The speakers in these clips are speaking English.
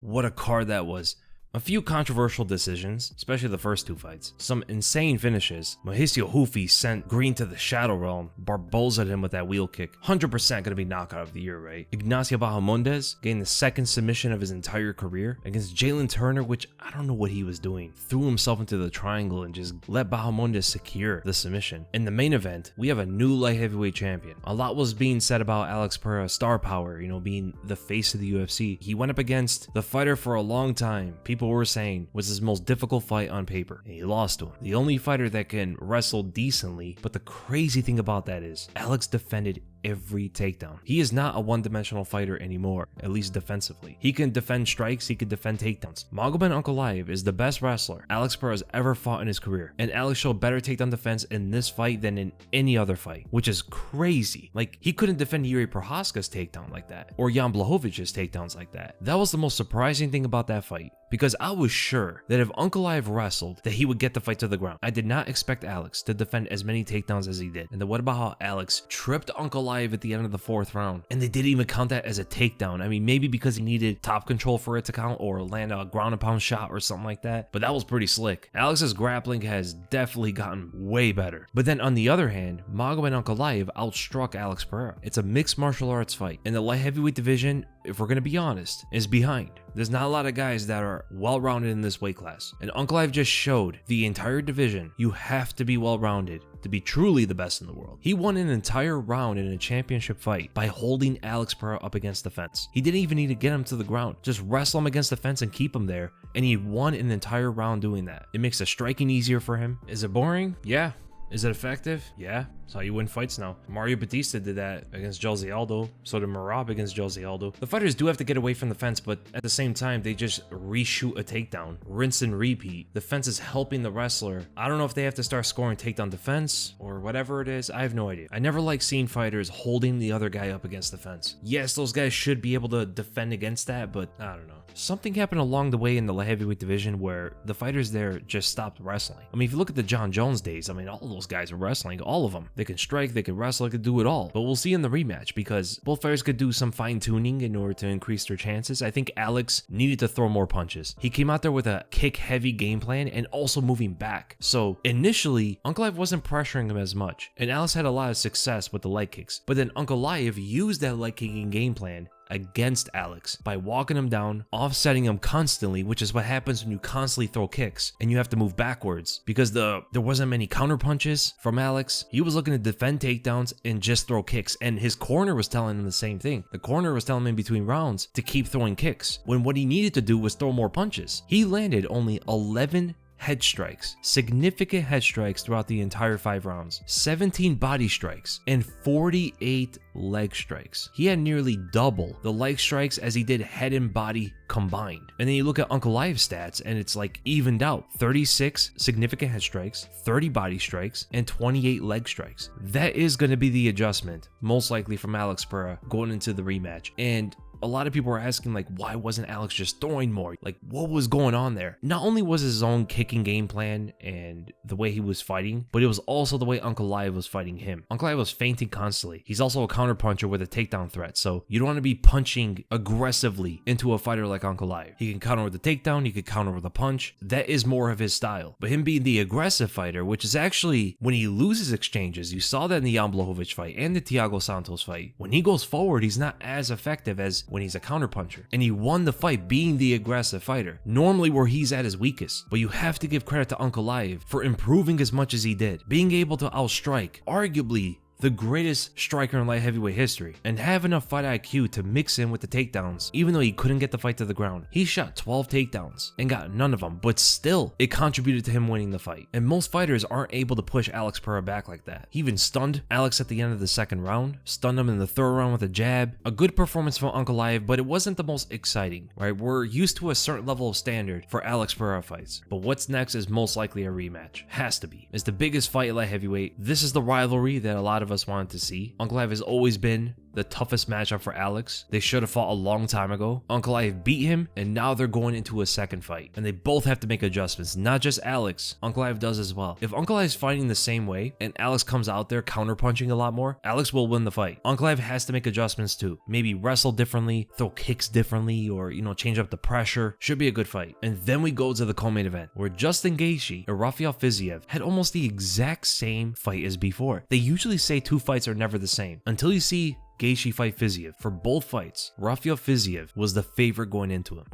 What a card that was. A few controversial decisions, especially the first two fights. Some insane finishes. Mauricio Ruffy sent Green to the Shadow Realm, Barboza'd him with that wheel kick. 100% gonna be knockout of the year, right? Ignacio Bahamondes gained the second submission of his entire career against Jalin Turner, which I don't know what he was doing. Threw himself into the triangle and just let Bahamondes secure the submission. In the main event, we have a new light heavyweight champion. A lot was being said about Alex Pereira's star power, being the face of the UFC. He went up against the fighter for a long time. People were saying was his most difficult fight on paper, and he lost to him. The only fighter that can wrestle decently, but the crazy thing about that is Alex defended every takedown. He is not a one-dimensional fighter anymore, at least defensively. He can defend strikes, he can defend takedowns. Magomed Ankalaev is the best wrestler Alex Pereira has ever fought in his career, and Alex showed better takedown defense in this fight than in any other fight, which is crazy. Like, he couldn't defend Jiri Prochazka's takedown like that, or Jan Blachowicz' takedowns like that. That was the most surprising thing about that fight, because I was sure that if Ankalaev wrestled, that he would get the fight to the ground. I did not expect Alex to defend as many takedowns as he did. And then what about how Alex tripped Ankalaev at the end of the fourth round, and they didn't even count that as a takedown? I mean, maybe because he needed top control for it to count, or land a ground and pound shot or something like that, but that was pretty slick. Alex's grappling has definitely gotten way better. But then on the other hand, Magomed Ankalaev outstruck Alex Pereira. It's a mixed martial arts fight, and the light heavyweight division, if we're gonna be honest, is behind. There's not a lot of guys that are well-rounded in this weight class, and Ankalaev just showed the entire division you have to be well-rounded to be truly the best in the world. He won an entire round in a championship fight by holding Alex Pereira up against the fence. He didn't even need to get him to the ground. Just wrestle him against the fence and keep him there, and he won an entire round doing that. It makes the striking easier for him. Is it boring? Yeah. Is it effective? Yeah. That's how you win fights now. Mario Batista did that against Jose Aldo. So did Merab against Jose Aldo. The fighters do have to get away from the fence, but at the same time, they just reshoot a takedown. Rinse and repeat. The fence is helping the wrestler. I don't know if they have to start scoring takedown defense or whatever it is. I have no idea. I never like seeing fighters holding the other guy up against the fence. Yes, those guys should be able to defend against that, but I don't know. Something happened along the way in the light heavyweight division where the fighters there just stopped wrestling. I mean, if you look at the John Jones days, I mean, all those guys are wrestling, all of them. They can strike, they can wrestle, they can do it all. But we'll see in the rematch, because both fighters could do some fine-tuning in order to increase their chances. I think Alex needed to throw more punches. He came out there with a kick-heavy game plan and also moving back. So initially, Ankalaev wasn't pressuring him as much, and Alex had a lot of success with the leg kicks. But then Ankalaev used that leg kicking game plan against Alex by walking him down, offsetting him constantly, which is what happens when you constantly throw kicks and you have to move backwards, because there wasn't many counter punches from Alex. He was looking to defend takedowns and just throw kicks, and his corner was telling him the same thing. The corner was telling him in between rounds to keep throwing kicks, when what he needed to do was throw more punches. He landed only 11 head strikes, significant head strikes throughout the entire 5 rounds, 17 body strikes, and 48 leg strikes. He had nearly double the leg strikes as he did head and body combined. And then you look at Ankalaev's stats, and it's like evened out. 36 significant head strikes, 30 body strikes, and 28 leg strikes. That is going to be the adjustment, most likely from Alex Pereira going into the rematch. And a lot of people were asking, like, why wasn't Alex just throwing more? Like, what was going on there? Not only was his own kicking game plan and the way he was fighting, but it was also the way Ankalaev was fighting him. Ankalaev was feinting constantly. He's also a counterpuncher with a takedown threat, so you don't want to be punching aggressively into a fighter like Ankalaev. He can counter with a takedown, he can counter with a punch. That is more of his style. But him being the aggressive fighter, which is actually, when he loses exchanges, you saw that in the Jan Blachowicz fight and the Thiago Santos fight. When he goes forward, he's not as effective as when he's a counterpuncher, and he won the fight being the aggressive fighter, normally where he's at his weakest. But you have to give credit to Ankalaev for improving as much as he did, being able to outstrike arguably the greatest striker in light heavyweight history, and have enough fight IQ to mix in with the takedowns. Even though he couldn't get the fight to the ground, he shot 12 takedowns and got none of them, but still it contributed to him winning the fight. And most fighters aren't able to push Alex Pereira back like that. He even stunned Alex at the end of the second round, stunned him in the third round with a jab. A good performance from Ankalaev, but it wasn't the most exciting, right? We're used to a certain level of standard for Alex Pereira fights, but what's next is most likely a rematch. Has to be. It's the biggest fight at light heavyweight. This is the rivalry that a lot of us wanted to see. Ankalaev has always been the toughest matchup for Alex. They should have fought a long time ago. Ankalaev beat him, and now they're going into a second fight. And they both have to make adjustments, not just Alex. Ankalaev does as well. If Ankalaev's fighting the same way, and Alex comes out there counterpunching a lot more, Alex will win the fight. Ankalaev has to make adjustments too. Maybe wrestle differently, throw kicks differently, or, change up the pressure. Should be a good fight. And then we go to the co-main event, where Justin Gaethje and Rafael Fiziev had almost the exact same fight as before. They usually say two fights are never the same, until you see Gaethje fight Fiziev. For both fights, Rafael Fiziev was the favorite going into it.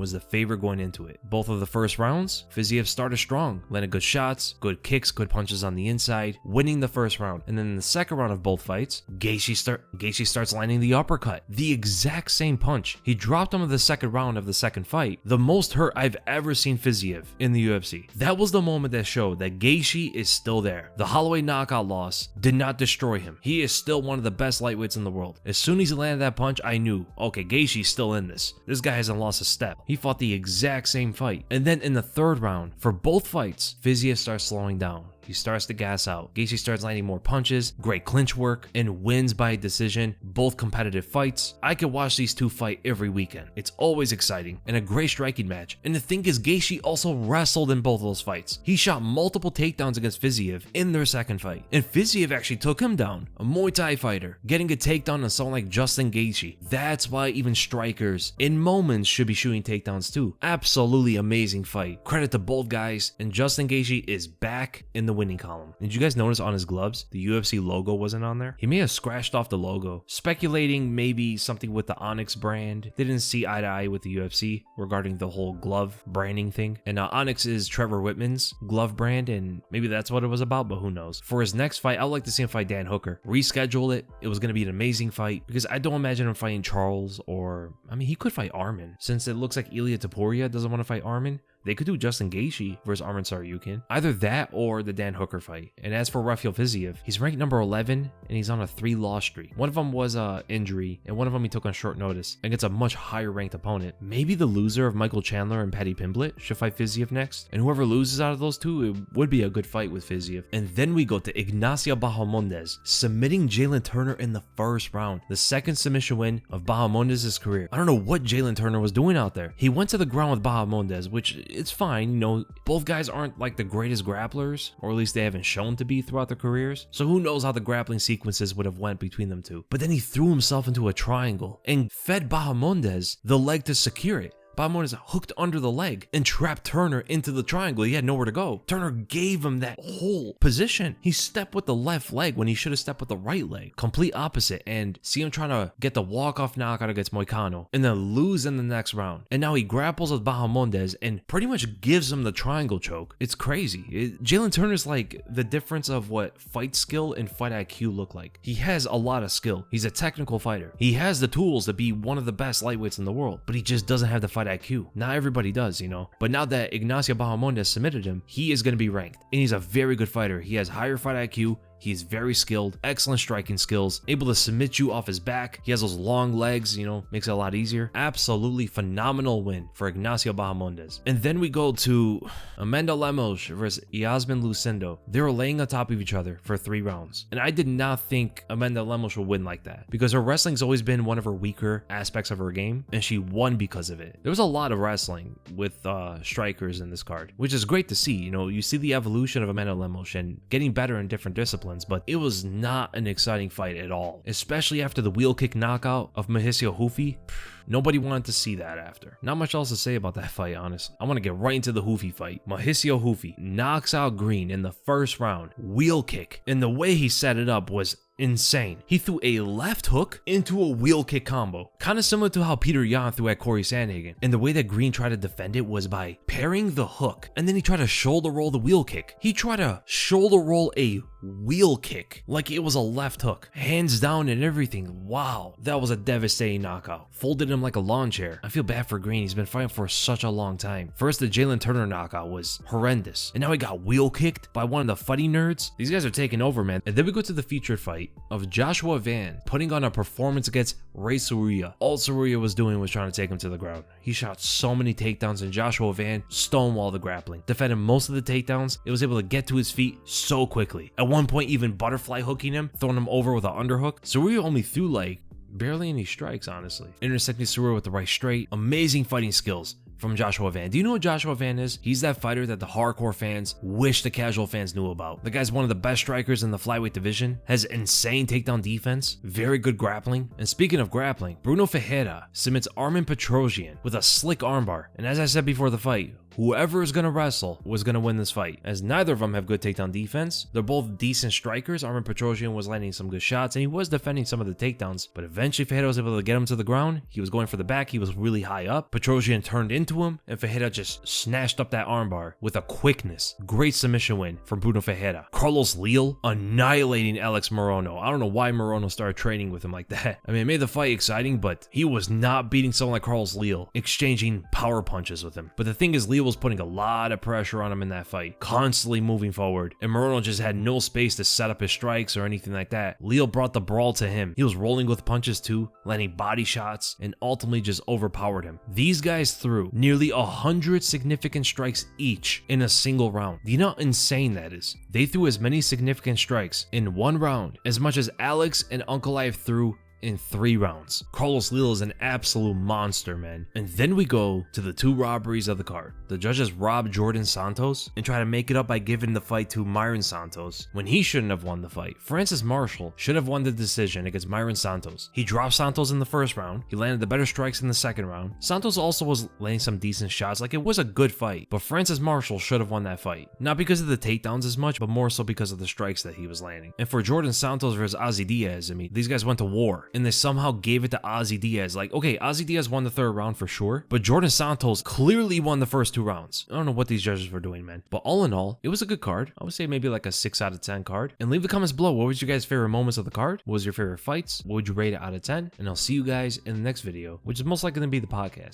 Both of the first rounds, Fiziev started strong, landed good shots, good kicks, good punches on the inside, winning the first round. And then in the second round of both fights, Gaethje starts landing the uppercut, the exact same punch. He dropped him in the second round of the second fight, the most hurt I've ever seen Fiziev in the UFC. That was the moment that showed that Gaethje is still there. The Holloway knockout loss did not destroy him. He is still one of the best lightweights in the world. As soon as he landed that punch, I knew, okay, Gaethje's still in this. This guy hasn't lost a step. He fought the exact same fight. And then in the third round, for both fights, Fiziev starts slowing down. He starts to gas out. Gaethje starts landing more punches, great clinch work, and wins by decision. Both competitive fights. I could watch these two fight every weekend. It's always exciting and a great striking match. And the thing is, Gaethje also wrestled in both of those fights. He shot multiple takedowns against Fiziev in their second fight. And Fiziev actually took him down. A Muay Thai fighter getting a takedown on someone like Justin Gaethje. That's why even strikers in moments should be shooting takedowns too. Absolutely amazing fight. Credit to both guys, and Justin Gaethje is back in the winning column. Did you guys notice on his gloves the UFC logo wasn't on there? He may have scratched off the logo, speculating maybe something with the Onyx brand. They didn't see eye to eye with the UFC regarding the whole glove branding thing. And Onyx is Trevor Whitman's glove brand, and maybe that's what it was about, but who knows. For his next fight, I would like to see him fight Dan Hooker. Reschedule it. It was going to be an amazing fight, because I don't imagine him fighting Charles, or he could fight Armen, since it looks like Ilia Topuria doesn't want to fight Armen. They could do Justin Gaethje versus Armen Tsarukyan. Either that or the Dan Hooker fight. And as for Rafael Fiziev, he's ranked number 11 and he's on a 3-loss streak. One of them was injury, and one of them he took on short notice against a much higher ranked opponent. Maybe the loser of Michael Chandler and Paddy Pimblett should fight Fiziev next. And whoever loses out of those two, it would be a good fight with Fiziev. And then we go to Ignacio Bahamondes submitting Jalin Turner in the first round. The second submission win of Bahamondes' career. I don't know what Jalin Turner was doing out there. He went to the ground with Bahamondes, which it's fine, both guys aren't like the greatest grapplers, or at least they haven't shown to be throughout their careers, so who knows how the grappling sequences would have went between them two. But then he threw himself into a triangle and fed Bahamondes the leg to secure it. Bahamondes hooked under the leg and trapped Turner into the triangle. He had nowhere to go. Turner gave him that whole position. He stepped with the left leg when he should have stepped with the right leg. Complete opposite. And see him trying to get the walk-off knockout against Moicano and then lose in the next round. And now he grapples with Bahamondes and pretty much gives him the triangle choke. It's crazy. Jalin Turner's like the difference of what fight skill and fight IQ look like. He has a lot of skill. He's a technical fighter. He has the tools to be one of the best lightweights in the world, but he just doesn't have the fight IQ. Not everybody does, But now that Ignacio Bahamondes submitted him, he is going to be ranked. And he's a very good fighter. He has higher fight IQ. He's very skilled, excellent striking skills, able to submit you off his back. He has those long legs, makes it a lot easier. Absolutely phenomenal win for Ignacio Bahamondes. And then we go to Amanda Lemos versus Iasmin Lucindo. They were laying on top of each other for 3 rounds. And I did not think Amanda Lemos would win like that, because her wrestling's always been one of her weaker aspects of her game, and she won because of it. There was a lot of wrestling with strikers in this card, which is great to see. You see the evolution of Amanda Lemos and getting better in different disciplines, but it was not an exciting fight at all, especially after the wheel kick knockout of Mauricio Ruffy. Nobody wanted to see that after. Not much else to say about that fight, honestly. I want to get right into the Ruffy fight. Mauricio Ruffy knocks out Green in the first round. Wheel kick. And the way he set it up was insane. He threw a left hook into a wheel kick combo. Kind of similar to how Peter Yan threw at Corey Sandhagen. And the way that Green tried to defend it was by parrying the hook, and then he tried to shoulder roll the wheel kick. He tried to shoulder roll a wheel kick like it was a left hook. Hands down and everything. Wow. That was a devastating knockout. Folded him like a lawn chair. I feel bad for Green. He's been fighting for such a long time. First, the Jalin Turner knockout was horrendous. And now he got wheel kicked by one of the fighting nerds. These guys are taking over, man. And then we go to the featured fight of Joshua Van putting on a performance against Rei Tsuruya. All Tsuruya was doing was trying to take him to the ground. He shot so many takedowns, and Joshua Van stonewalled the grappling. Defended most of the takedowns. It was able to get to his feet so quickly. At one point, even butterfly hooking him, throwing him over with an underhook. Tsuruya only threw like barely any strikes, honestly. Intersecting Tsuruya with the right straight. Amazing fighting skills from Joshua Van. Do you know who Joshua Van is? He's that fighter that the hardcore fans wish the casual fans knew about. The guy's one of the best strikers in the flyweight division, has insane takedown defense, very good grappling. And speaking of grappling, Brunno Ferreira submits Armen Petrosyan with a slick armbar. And as I said before the fight, whoever is going to wrestle was going to win this fight, as neither of them have good takedown defense. They're both decent strikers. Armen Petrosyan was landing some good shots, and he was defending some of the takedowns, but eventually Ferreira was able to get him to the ground. He was going for the back. He was really high up. Petrosyan turned into him, and Ferreira just snatched up that armbar with a quickness. Great submission win from Brunno Ferreira. Carlos Leal annihilating Alex Morono. I don't know why Morono started training with him like that. I mean, it made the fight exciting, but he was not beating someone like Carlos Leal, exchanging power punches with him. But the thing is, Leal was putting a lot of pressure on him in that fight, constantly moving forward, and Morono just had no space to set up his strikes or anything like that. Leal brought the brawl to him. He was rolling with punches too, landing body shots, and ultimately just overpowered him. These guys threw nearly 100 significant strikes each in a single round. Do you know how insane that is? They threw as many significant strikes in one round as much as Alex and Ankalaev threw in 3 rounds. Carlos Leal is an absolute monster, man. And then we go to the 2 robberies of the card. The judges rob Djorden Santos and try to make it up by giving the fight to Mairon Santos when he shouldn't have won the fight. Francis Marshall should have won the decision against Mairon Santos. He dropped Santos in the first round. He landed the better strikes in the second round. Santos also was landing some decent shots. Like, it was a good fight, but Francis Marshall should have won that fight. Not because of the takedowns as much, but more so because of the strikes that he was landing. And for Djorden Santos versus Ozzy Diaz, I mean, these guys went to war, and they somehow gave it to Ozzy Diaz. Like, okay, Ozzy Diaz won the 3rd round for sure, but Djorden Santos clearly won the first 2 rounds. I don't know what these judges were doing, man. But all in all, it was a good card. I would say maybe like a 6 out of 10 card. And leave the comments below, what was your guys' favorite moments of the card? What was your favorite fights? What would you rate it out of 10? And I'll see you guys in the next video, which is most likely going to be the podcast.